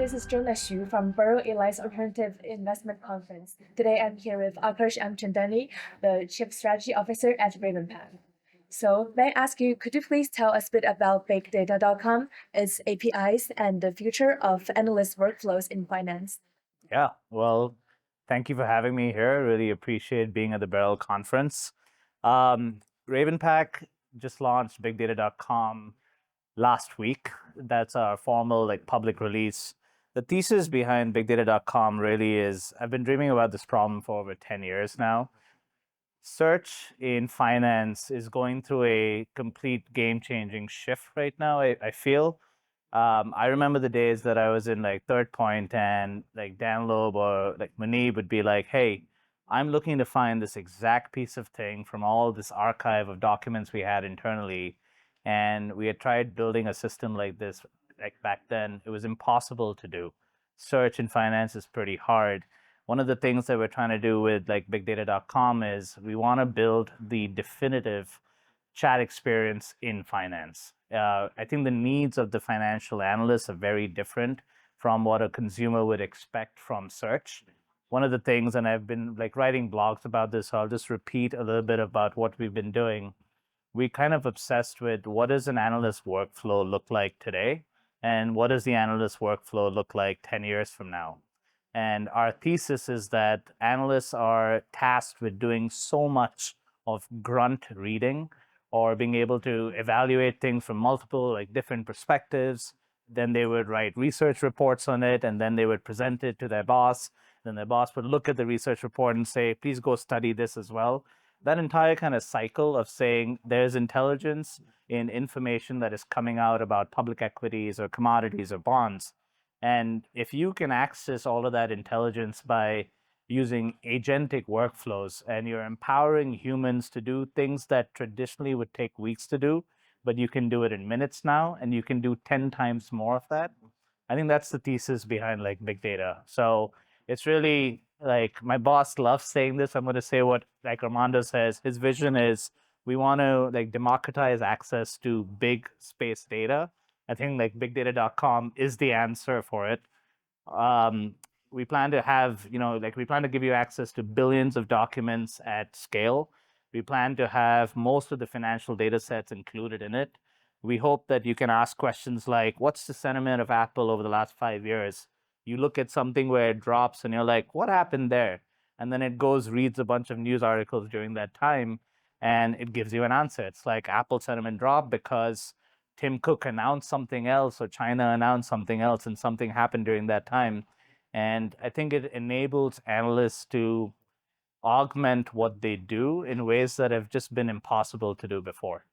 This is Jona from Beryl Alternative Investment Conference. Today I'm here with Aakarsh Ramchandani, the Chief Strategy Officer at RavenPack. So may I ask you, could you please tell us a bit about BigData.com, its APIs, and the future of analyst workflows in finance? Yeah, well, thank you for having me here. Really appreciate being at the Beryl conference. RavenPack just launched BigData.com last week. That's our formal public release. The thesis behind BigData.com really is I've been dreaming about this problem for over 10 years now. Search in finance is going through a complete game-changing shift right now, I feel. I remember the days that I was in Third Point and Dan Loeb or Munib would be like, hey, I'm looking to find this exact piece of thing from all this archive of documents we had internally. And we had tried building a system like this back then. It was impossible to do. Search in finance is pretty hard. One of the things that we're trying to do with BigData.com is we want to build the definitive chat experience in finance. I think the needs of the financial analysts are very different from what a consumer would expect from search. One of the things, and I've been writing blogs about this, so I'll just repeat a little bit about what we've been doing. We kind of obsessed with what does an analyst workflow look like today, and what does the analyst workflow look like 10 years from now. And our thesis is that analysts are tasked with doing so much of grunt reading or being able to evaluate things from multiple different perspectives. Then they would write research reports on it, and then they would present it to their boss. Then their boss would look at the research report and say, please go study this as well. That entire kind of cycle of saying there's intelligence in information that is coming out about public equities or commodities or bonds. And if you can access all of that intelligence by using agentic workflows and you're empowering humans to do things that traditionally would take weeks to do, but you can do it in minutes now and you can do 10 times more of that. I think that's the thesis behind big data. So it's really my boss loves saying this. I'm going to say what Armando says. His vision is we want to democratize access to big space data. I think bigdata.com is the answer for it. We plan to have, we plan to give you access to billions of documents at scale. We plan to have most of the financial data sets included in it. We hope that you can ask questions like, what's the sentiment of Apple over the last 5 years? You look at something where it drops and you're like, what happened there? And then it goes, reads a bunch of news articles during that time, and it gives you an answer. It's like Apple sentiment dropped because Tim Cook announced something else or China announced something else and something happened during that time. And I think it enables analysts to augment what they do in ways that have just been impossible to do before.